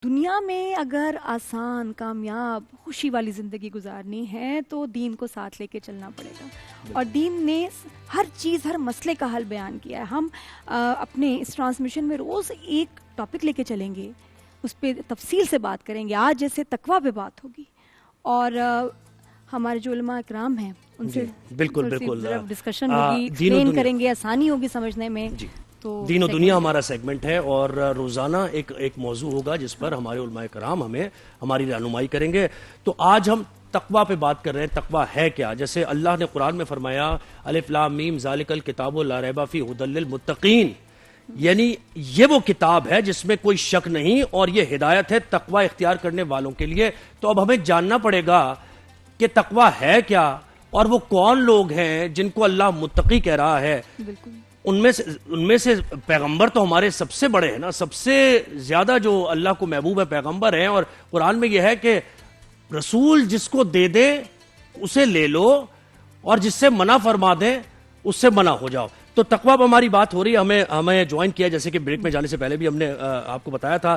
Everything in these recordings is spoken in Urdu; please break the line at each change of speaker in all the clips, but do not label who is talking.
دنیا میں اگر آسان کامیاب خوشی والی زندگی گزارنی ہے تو دین کو ساتھ لے کے چلنا پڑے گا، اور دین نے ہر چیز ہر مسئلے کا حل بیان کیا ہے۔ ہم اپنے اس ٹرانسمیشن میں روز ایک ٹاپک لے کے چلیں گے، اس پہ تفصیل سے بات کریں گے۔ آج جیسے تقویٰ پہ بات ہوگی، اور ہمارے جو علماء اکرام ہیں ان سے
بالکل
ڈسکشن ہوگی، ایکسپلین کریں گے، آسانی ہوگی سمجھنے میں۔
دین و دنیا ہمارا سیگمنٹ ہے، اور روزانہ ایک موضوع ہوگا جس پر ہمارے علماء کرام ہمیں ہماری رہنمائی کریں گے۔ تو آج ہم تقویٰ پہ بات کر رہے ہیں۔ تقویٰ ہے کیا؟ جیسے اللہ نے قرآن میں فرمایا الف لام میم ذالک الکتاب لا ریب فیہ ھدی للمتقین، یعنی یہ وہ کتاب ہے جس میں کوئی شک نہیں، اور یہ ہدایت ہے تقویٰ اختیار کرنے والوں کے لیے۔ تو اب ہمیں جاننا پڑے گا کہ تقویٰ ہے کیا، اور وہ کون لوگ ہیں جن کو اللہ متقی کہہ رہا ہے۔
بالکل،
ان میں سے پیغمبر تو ہمارے سب سے بڑے ہیں نا، سب سے زیادہ جو اللہ کو محبوب ہے پیغمبر ہیں، اور قرآن میں یہ ہے کہ رسول جس کو دے دے اسے لے لو، اور جس سے منع فرما دیں اس سے منع ہو جاؤ۔ تو تقویٰ پر ہماری بات ہو رہی ہے۔ ہمیں جوائن کیا، جیسے کہ بریک میں جانے سے پہلے بھی ہم نے آپ کو بتایا تھا،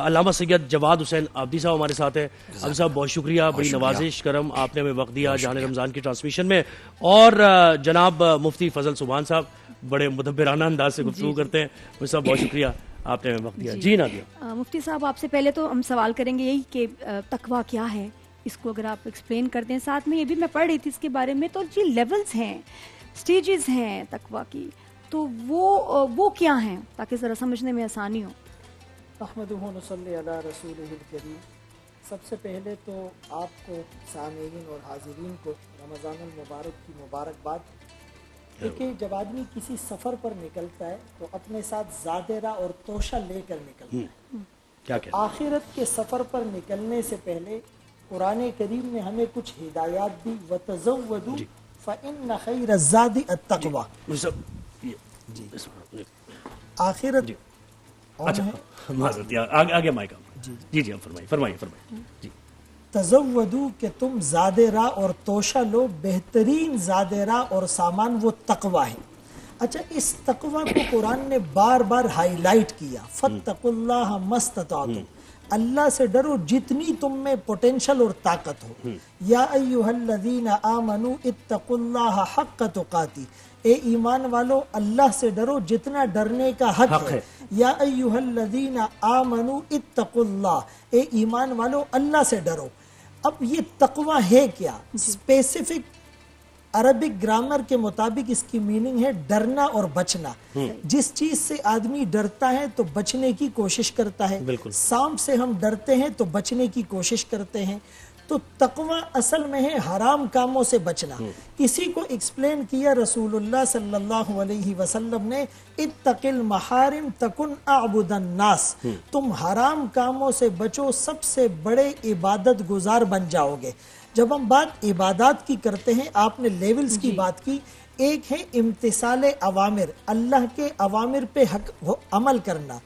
علامہ سید جواد حسین آبدی صاحب ہمارے ساتھ ہیں۔ عابدی صاحب بہت شکریہ، بڑی نوازش کرم آپ نے ہمیں وقت دیا جہاں رمضان کی ٹرانسمیشن میں، اور جناب مفتی فضل سبحان صاحب بڑے مدبرانہ انداز سے گفتگو کرتے ہیں، مجھے صاحب بہت شکریہ آپ نے ہمیں وقت دیا۔ جی نادیہ۔
مفتی صاحب آپ سے پہلے تو ہم سوال کریں گے یہی کہ تقویٰ کیا ہے، اس کو اگر آپ ایکسپلین کر دیں۔ ساتھ میں یہ بھی میں پڑھ رہی تھی اس کے بارے میں، تو جی لیولز ہیں، سٹیجز ہیں تقویٰ کی، تو وہ کیا ہیں تاکہ ذرا سمجھنے میں آسانی ہو۔
احمدہ و نصلی علی رسولہ الکریم۔ سب سے پہلے تو آپ کو سامعین اور حاضرین کو رمضان المبارک کی مبارکباد۔ دیکھیں، جب آدمی کسی سفر پر نکلتا ہے تو اپنے ساتھ زادرہ اور توشہ لے کر نکلتا ہے۔
کیا
آخرت کے سفر پر نکلنے سے پہلے قرآن کریم نے ہمیں کچھ ہدایات دی، وَتَزَوَّدُوا فَإِنَّ خَيْرَ الزَّادِ التَّقْوَىٰ۔ آخرت
آگے مائک جی فرمائیے جی۔
تزودو کہ تم زاد راہ اور توشہ لو، بہترین زاد راہ اور سامان وہ تقویٰ ہے۔ اچھا، اس تقویٰ کو قرآن نے بار بار ہائی لائٹ کیا، فاتقوا اللہ ما استطعتم، اللہ سے ڈرو جتنی تم میں پوٹینشل اور طاقت ہو۔ یا ایھا الذین آمنوا اتقوا اللہ حق تقاتی، اے ایمان والو اللہ سے ڈرو جتنا ڈرنے کا حق ہے۔ یا ایھا الذین آمنوا اتقوا اللہ، اے ایمان والو اللہ سے ڈرو۔ اب یہ تقویٰ ہے کیا؟ اسپیسیفک عربک گرامر کے مطابق اس کی میننگ ہے ڈرنا اور بچنا۔ جس چیز سے آدمی ڈرتا ہے تو بچنے کی کوشش کرتا ہے، سانپ سے ہم ڈرتے ہیں تو بچنے کی کوشش کرتے ہیں۔ تو تقویٰ اصل میں ہے حرام کاموں سے بچنا۔ اسی کو ایکسپلین کیا رسول اللہ صلی اللہ علیہ وسلم نے، اتق المحارم تکن اعبد الناس، تم حرام کاموں سے بچو سب سے بڑے عبادت گزار بن جاؤ گے۔ جب ہم بات عبادات کی کرتے ہیں، آپ نے لیولز کی بات کی، ایک ہے امتثال اوامر، اللہ کے اوامر پہ عمل کرنا،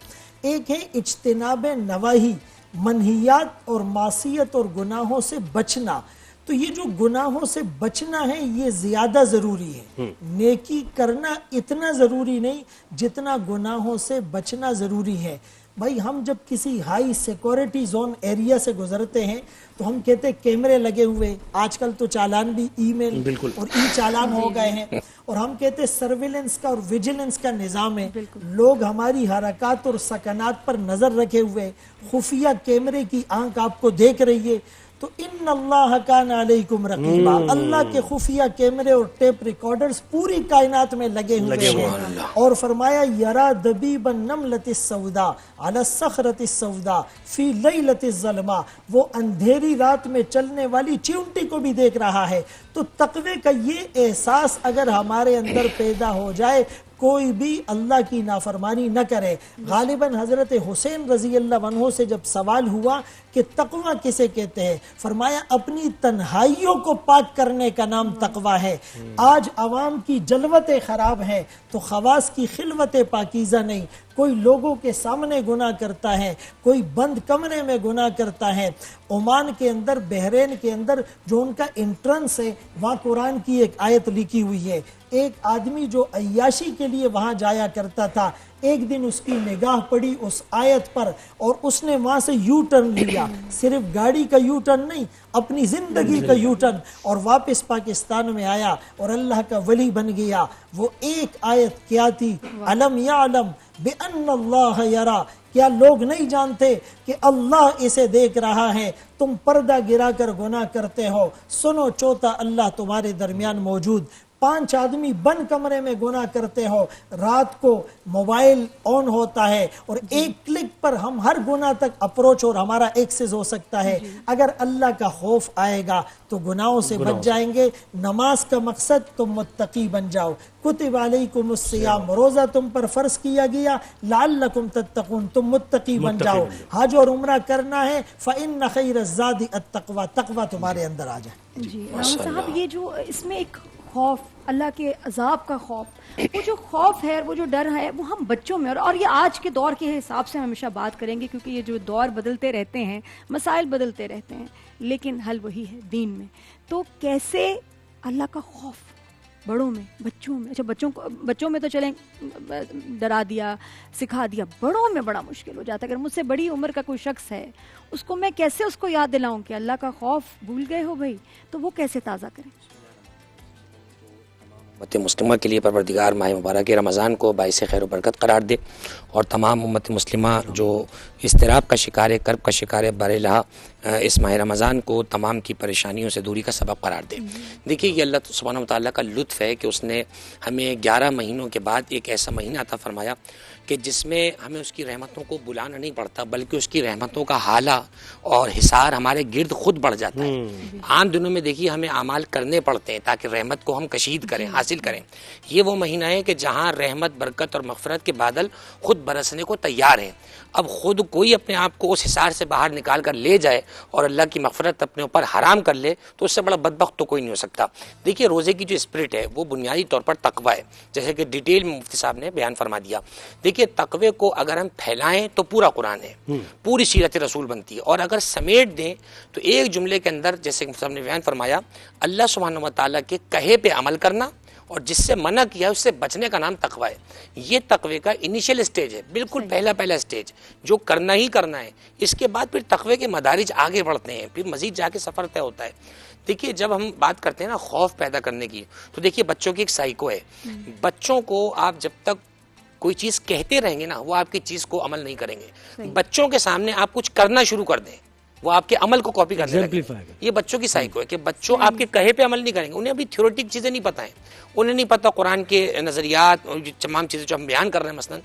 ایک ہے اجتناب نواہی، منہیات اور معصیت اور گناہوں سے بچنا۔ تو یہ جو گناہوں سے بچنا ہے یہ زیادہ ضروری ہے، نیکی کرنا اتنا ضروری نہیں جتنا گناہوں سے بچنا ضروری ہے۔ بھائی، ہم جب کسی ہائی سیکورٹی زون ایریا سے گزرتے ہیں تو ہم کہتے ہیں کیمرے لگے ہوئے، آج کل تو چالان بھی ای میل اور ای چالان ہو گئے ہیں، اور ہم کہتے ہیں سرویلنس کا اور ویجیلنس کا نظام ہے، لوگ ہماری حرکات اور سکنات پر نظر رکھے ہوئے، خفیہ کیمرے کی آنکھ آپ کو دیکھ رہی ہے۔ تو ان اللہ کان علیکم رقیبا، اللہ کے خفیہ کیمرے اور ٹیپ ریکارڈرز پوری کائنات میں لگے ہوئے ہیں، اور فرمایا یرا دبیب النملۃ السوداء علی الصخرۃ السوداء فی لیلۃ الظلماء، وہ اندھیری رات میں چلنے والی چیونٹی کو بھی دیکھ رہا ہے۔ تو تقوی کا یہ احساس اگر ہمارے اندر پیدا ہو جائے، کوئی بھی اللہ کی نافرمانی نہ کرے۔ غالباً حضرت حسین رضی اللہ عنہ سے جب سوال ہوا کہ تقویٰ کسے کہتے ہیں، فرمایا اپنی تنہائیوں کو پاک کرنے کا نام تقویٰ ہے۔ آج عوام کی جلوتیں خراب ہیں تو خواص کی خلوتیں پاکیزہ نہیں۔ کوئی لوگوں کے سامنے گناہ کرتا ہے، کوئی بند کمرے میں گناہ کرتا ہے۔ عمان کے اندر، بحرین کے اندر جو ان کا انٹرنس ہے، وہاں قرآن کی ایک آیت لکھی ہوئی ہے، ایک آدمی جو عیاشی کے لیے وہاں جایا کرتا تھا، ایک دن اس کی نگاہ پڑی اس آیت پر اور اس نے وہاں سے یو ٹرن لیا، صرف گاڑی کا یو ٹرن نہیں، اپنی زندگی کا یو ٹرن، اور واپس پاکستان میں آیا اور اللہ کا ولی بن گیا۔ وہ ایک آیت کیا تھی؟ علم یعلم بأن اللہ یرا، کیا لوگ نہیں جانتے کہ اللہ اسے دیکھ رہا ہے؟ تم پردہ گرا کر گناہ کرتے ہو، سنو چوتھا اللہ تمہارے درمیان موجود۔ 5 آدمی بند کمرے میں گناہ کرتے ہو، رات کو موبائل آن ہوتا ہے اور ایک کلک پر ہم ہر گناہ تک اپروچ اور ہمارا ایکسس ہو سکتا ہے۔ اگر اللہ کا خوف آئے گا تو گناہوں سے بچ جائیں گے۔ نماز کا مقصد تم متقی بن جاؤ۔ کتب علیکم الصیام، روزہ تم پر فرض کیا گیا لعلکم تتقون، تم متقی بن جاؤ۔ حج اور عمرہ کرنا ہے فإن خیر الزاد التقوی، تقوی تمہارے اندر آ جائے۔
جی رحمت صاحب، یہ جو اس میں ایک خوف، اللہ کے عذاب کا خوف، وہ جو خوف ہے، وہ جو ڈر ہے، وہ ہم بچوں میں، اور یہ آج کے دور کے حساب سے ہم ہمیشہ بات کریں گے، کیونکہ یہ جو دور بدلتے رہتے ہیں، مسائل بدلتے رہتے ہیں، لیکن حل وہی ہے دین میں۔ تو کیسے اللہ کا خوف بڑوں میں، بچوں میں، اچھا بچوں میں تو چلیں ڈرا دیا، سکھا دیا، بڑوں میں بڑا مشکل ہو جاتا ہے۔ اگر مجھ سے بڑی عمر کا کوئی شخص ہے، اس کو میں کیسے اس کو یاد دلاؤں کہ اللہ کا خوف بھول گئے ہو بھائی، تو وہ کیسے تازہ کریں؟
امت مسلمہ کے لیے پروردگار ماہ مبارک رمضان کو باعث خیر و برکت قرار دے، اور تمام امت مسلمہ جو اضطراب کا شکار ہے، کرب کا شکار ہے، برلہ اس ماہ رمضان کو تمام کی پریشانیوں سے دوری کا سبب قرار دے۔ دیکھیے یہ اللہ سبحانہ وتعالیٰ کا لطف ہے کہ اس نے ہمیں 11 مہینوں کے بعد ایک ایسا مہینہ عطا فرمایا کہ جس میں ہمیں اس کی رحمتوں کو بلانا نہیں پڑتا، بلکہ اس کی رحمتوں کا حالہ اور حصار ہمارے گرد خود بڑھ جاتا ہے۔ عام دنوں میں دیکھیے ہمیں اعمال کرنے پڑتے ہیں تاکہ رحمت کو ہم کشید کریں، حاصل کریں۔ یہ وہ مہینہ ہے کہ جہاں رحمت، برکت اور مغفرت کے بادل خود برسنے کو تیار ہیں۔ اب خود کوئی اپنے آپ کو اس حصار سے باہر نکال کر لے جائے اور اللہ کی مغفرت اپنے اوپر حرام کر لے تو اس سے بڑا بدبخت تو کوئی نہیں ہو سکتا۔ دیکھیے روزے کی جو اسپرٹ ہے وہ بنیادی طور پر تقوی ہے، جیسے کہ ڈیٹیل میں مفتی صاحب نے بیان فرما دیا۔ دیکھیے تقوی کو اگر ہم پھیلائیں تو پورا قرآن ہے، پوری سیرت رسول بنتی ہے، اور اگر سمیٹ دیں تو ایک جملے کے اندر جیسے کہ صاحب نے بیان فرمایا، اللہ سبحانہ و تعالیٰ کے کہے پہ عمل کرنا اور جس سے منع کیا اس سے بچنے کا نام تقوی ہے۔ یہ تقوی کا انیشیل اسٹیج ہے، بالکل پہلا اسٹیج جو کرنا ہی کرنا ہے۔ اس کے بعد پھر تقوی کے مدارج آگے بڑھتے ہیں، پھر مزید جا کے سفر طے ہوتا ہے۔ دیکھیے جب ہم بات کرتے ہیں نا خوف پیدا کرنے کی، تو دیکھیے بچوں کی ایک سائیکو ہے۔ بچوں کو آپ جب تک کوئی چیز کہتے رہیں گے نا، وہ آپ کی چیز کو عمل نہیں کریں گے۔ بچوں کے سامنے آپ کچھ کرنا شروع کر دیں، وہ آپ کے عمل کو کاپی کرنے لگیں۔ یہ بچوں کی سائیکو ہے کہ بچوں آپ کے کہے پہ عمل نہیں کریں گے۔ انہیں ابھی تھیوریٹک چیزیں نہیں پتہ ہیں، انہیں نہیں پتہ قرآن کے نظریات اور تمام چیزیں جو ہم بیان کر رہے ہیں۔ مثلا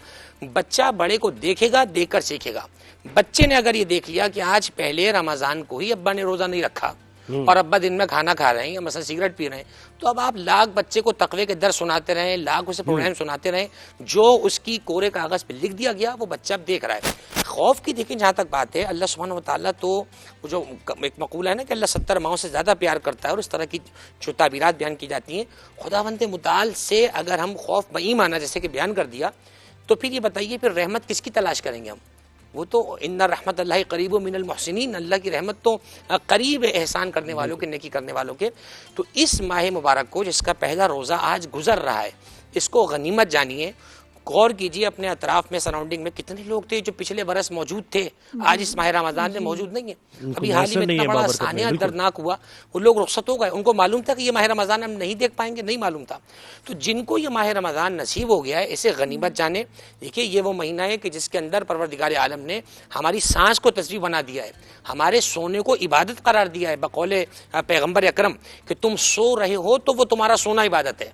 بچہ بڑے کو دیکھے گا، دیکھ کر سیکھے گا۔ بچے نے اگر یہ دیکھ لیا کہ آج پہلے رمضان کو ہی ابا نے روزہ نہیں رکھا اور ابا دن میں کھانا کھا رہے ہیں یا مثلا سگریٹ پی رہے ہیں، تو اب آپ لاکھ بچے کو تقوی کے در سناتے رہیں، لاکھ اسے پروگرام سناتے رہیں، جو اس کی کورے کاغذ پہ لکھ دیا گیا وہ بچہ اب دیکھ رہا ہے۔ خوف کی دیکھیں جہاں تک بات ہے، اللہ سبحانہ و تعالیٰ تو جو ایک مقولہ ہے نا کہ اللہ 70 ماؤں سے زیادہ پیار کرتا ہے، اور اس طرح کی جو تعبیرات بیان کی جاتی ہیں، خداوند متعال سے اگر ہم خوف بایمان جیسے کہ بیان کر دیا، تو پھر یہ بتائیے پھر رحمت کس کی تلاش کریں گے ہم؟ وہ تو ان رحمت اللہ قریب من المحسنین، اللہ کی رحمت تو قریب ہے احسان کرنے والوں کے، نیکی کرنے والوں کے۔ تو اس ماہ مبارک کو جس کا پہلا روزہ آج گزر رہا ہے، اس کو غنیمت جانیے۔ غور کیجیے اپنے اطراف میں، سراؤنڈنگ میں کتنے لوگ تھے جو پچھلے برس موجود تھے، آج اس ماہ رمضان میں موجود نہیں ہیں۔ ابھی حال ہی میں اتنا بڑا سانحہ دردناک ہوا، وہ لوگ رخصت ہو گئے، ان کو معلوم تھا کہ یہ ماہ رمضان ہم نہیں دیکھ پائیں گے، نہیں معلوم تھا۔ تو جن کو یہ ماہ رمضان نصیب ہو گیا ہے، اسے غنیمت جانے۔ دیکھیے یہ وہ مہینہ ہے کہ جس کے اندر پروردگار عالم نے ہماری سانس کو تسبیح بنا دیا ہے، ہمارے سونے کو عبادت قرار دیا ہے، بقول پیغمبر اکرم کہ تم سو رہے ہو تو وہ تمہارا سونا عبادت ہے،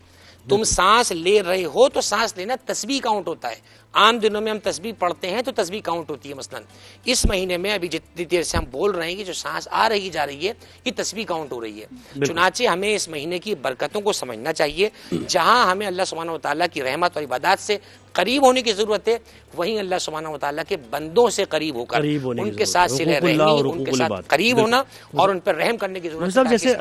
تم سانس لے رہے ہو تو سانس لینا تسبیح کاؤنٹ ہوتا ہے۔ عام دنوں میں ہم تسبیح پڑھتے ہیں تو تسبیح کاؤنٹ ہوتی ہے، مثلا اس مہینے میں ابھی جتنی دیر سے ہم بول رہے ہیں کہ جو سانس آ رہی جا رہی ہے یہ تسبیح کاؤنٹ ہو رہی ہے۔ چنانچہ ہمیں اس مہینے کی برکتوں کو سمجھنا چاہیے۔ جہاں ہمیں اللہ سبحانہ و تعالیٰ کی رحمت اور عبادات سے قریب ہونے کی ضرورت ہے، وہیں اللہ سبحانہ و تعالیٰ کے بندوں سے قریب ہو کر ان کے ساتھ صلہ رحمی، ان کے ساتھ قریب ہونا اور ان پر رحم کرنے کی ضرورت ہے۔
جیسے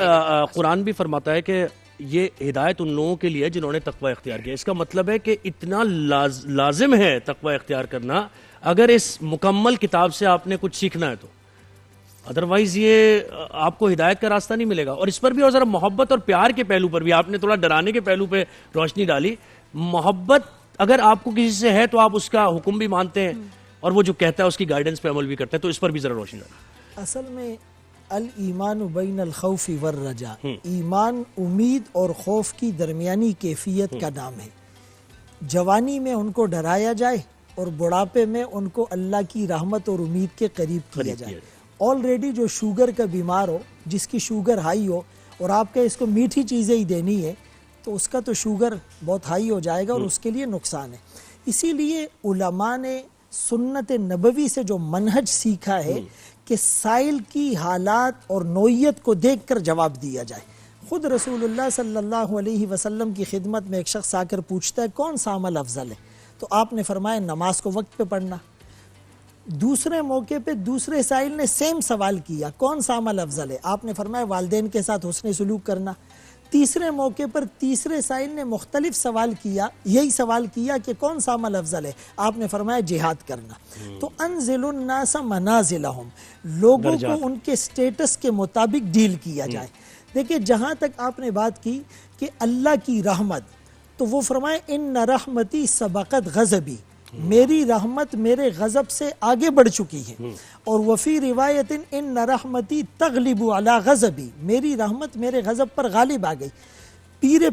قرآن بھی فرماتا ہے کہ یہ ہدایت ان لوگوں کے لیے جنہوں نے تقوی اختیار کیا۔ اس کا مطلب ہے کہ اتنا لازم ہے تقوی اختیار کرنا اگر اس مکمل کتاب سے آپ نے کچھ سیکھنا ہے تو، ادروائز یہ آپ کو ہدایت کا راستہ نہیں ملے گا۔ اور اس پر بھی اور ذرا محبت اور پیار کے پہلو پر بھی آپ نے تھوڑا ڈرانے کے پہلو پہ روشنی ڈالی۔ محبت اگر آپ کو کسی سے ہے تو آپ اس کا حکم بھی مانتے ہیں اور وہ جو کہتا ہے اس کی گائیڈنس پہ عمل بھی کرتے ہیں. تو اس پر بھی ذرا روشنی ڈالیں.
اصل میں الایمان بین الخوف والرجاء، ایمان امید اور خوف کی درمیانی کیفیت کا نام ہے. جوانی میں ان کو ڈرایا جائے اور بڑھاپے میں ان کو اللہ کی رحمت اور امید کے قریب کیا جائے. آلریڈی جو شوگر کا بیمار ہو، جس کی شوگر ہائی ہو، اور آپ کا اس کو میٹھی چیزیں ہی دینی ہے تو اس کا تو شوگر بہت ہائی ہو جائے گا اور اس کے لیے نقصان ہے. اسی لیے علماء نے سنت نبوی سے جو منہج سیکھا ہے کہ سائل کی حالات اور نوعیت کو دیکھ کر جواب دیا جائے. خود رسول اللہ صلی اللہ علیہ وسلم کی خدمت میں ایک شخص آ کر پوچھتا ہے کون سا عمل افضل ہے؟ تو آپ نے فرمایا نماز کو وقت پہ پڑھنا. دوسرے موقع پہ دوسرے سائل نے سیم سوال کیا کون سا عمل افضل ہے؟ آپ نے فرمایا والدین کے ساتھ حسن سلوک کرنا. تیسرے موقع پر تیسرے سائل نے مختلف سوال کیا، یہی سوال کیا کہ کون سا عمل افضل ہے؟ آپ نے فرمایا جہاد کرنا. تو انزل الناس منازلہم، لوگوں کو ان کے سٹیٹس کے مطابق ڈیل کیا جائے. دیکھیں جہاں تک آپ نے بات کی کہ اللہ کی رحمت، تو وہ فرمائے ان رحمتی سبقت غضبی، میری رحمت میرے غضب سے آگے بڑھ چکی ہے. اور وفی روایت ان رحمتی تغلب علی غضبی، میری رحمت میرے غضب پر غالب آ گئی.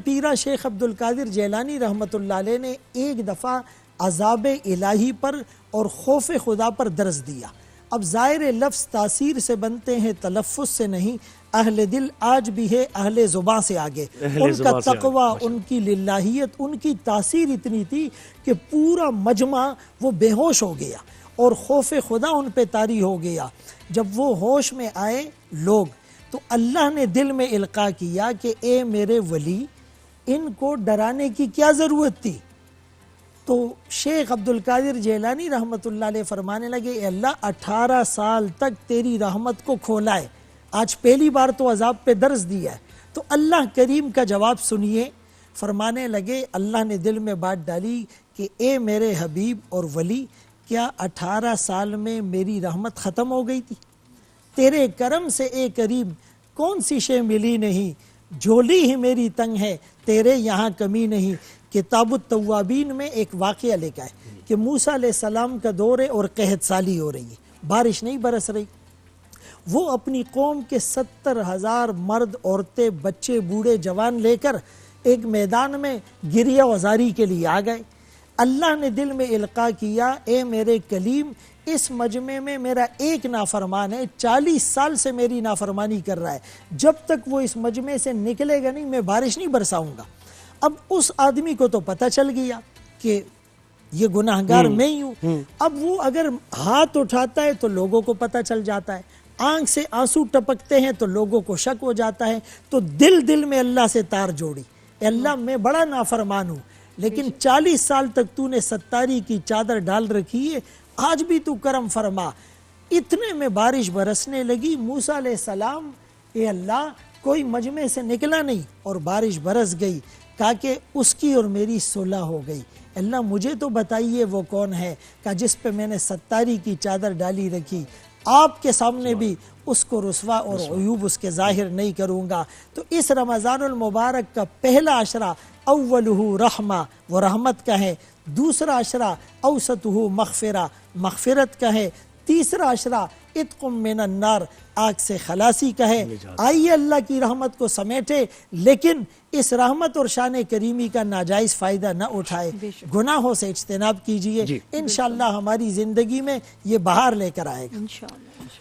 پیرا شیخ عبد القادر جیلانی رحمت اللہ علیہ نے ایک دفعہ عذاب الہی پر اور خوف خدا پر درس دیا. اب ظاہر لفظ تاثیر سے بنتے ہیں، تلفظ سے نہیں. اہل دل آج بھی ہے اہل زباں سے آگے. ان کا تقوی، ان کی للہیت، ان کی تاثیر اتنی تھی کہ پورا مجمع وہ بے ہوش ہو گیا اور خوف خدا ان پہ طاری ہو گیا. جب وہ ہوش میں آئے لوگ تو اللہ نے دل میں القاء کیا کہ اے میرے ولی، ان کو ڈرانے کی کیا ضرورت تھی؟ تو شیخ عبد القادر جیلانی رحمت اللہ علیہ فرمانے لگے اے اللہ 18 سال تک تیری رحمت کو کھولا ہے، آج پہلی بار تو عذاب پہ درس دیا ہے. تو اللہ کریم کا جواب سنیے. فرمانے لگے اللہ نے دل میں بات ڈالی کہ اے میرے حبیب اور ولی، کیا 18 سال میں میری رحمت ختم ہو گئی تھی؟ تیرے کرم سے اے کریم کون سی شے ملی نہیں، جھولی ہی میری تنگ ہے تیرے یہاں کمی نہیں. کتاب التوابین میں ایک واقعہ لکھا ہے کہ موسیٰ علیہ السلام کا دور ہے اور قحط سالی ہو رہی ہے، بارش نہیں برس رہی. وہ اپنی قوم کے 70,000 مرد، عورتیں، بچے، بوڑھے، جوان لے کر ایک میدان میں گریہ وزاری کے لیے آ گئے. اللہ نے دل میں القاء کیا اے میرے کلیم، اس مجمع میں میرا ایک نافرمان ہے، 40 سال سے میری نافرمانی کر رہا ہے، جب تک وہ اس مجمع سے نکلے گا نہیں میں بارش نہیں برساؤں گا. اب اس آدمی کو تو پتہ چل گیا کہ یہ گناہگار میں ہی ہوں. اب وہ اگر ہاتھ اٹھاتا ہے تو لوگوں کو پتہ چل جاتا ہے، آنکھ سے آنسو ٹپکتے ہیں تو لوگوں کو شک ہو جاتا ہے. تو دل میں اللہ سے تار جوڑی، اے اللہ میں بڑا نافرمان ہوں، لیکن 40 سال تک تو نے ستاری کی چادر ڈال رکھی ہے، آج بھی تو کرم فرما. اتنے میں بارش برسنے لگی. موسیٰ علیہ السلام اے اللہ کوئی مجمع سے نکلا نہیں اور بارش برس گئی. کہا کہ اس کی اور میری صلح ہو گئی. اللہ مجھے تو بتائیے وہ کون ہے، کہا جس پہ میں نے ستاری کی چادر ڈالی رکھی. آپ کے سامنے بھی اس کو رسوا اور عیوب اس کے ظاہر نہیں کروں گا. تو اس رمضان المبارک کا پہلا عشرہ اولہ رحمہ، وہ رحمت کا ہے. دوسرا عشرہ اوسطہ مغفرہ، مغفرت کا ہے. تیسرا عشرہ عتق من النار، آگ سے خلاصی کا ہے. آئیے اللہ کی رحمت کو سمیٹے، لیکن اس رحمت اور شان کریمی کا ناجائز فائدہ نہ اٹھائے. گناہوں سے اجتناب کیجئے، انشاءاللہ ہماری زندگی میں یہ بہار لے کر آئے گا.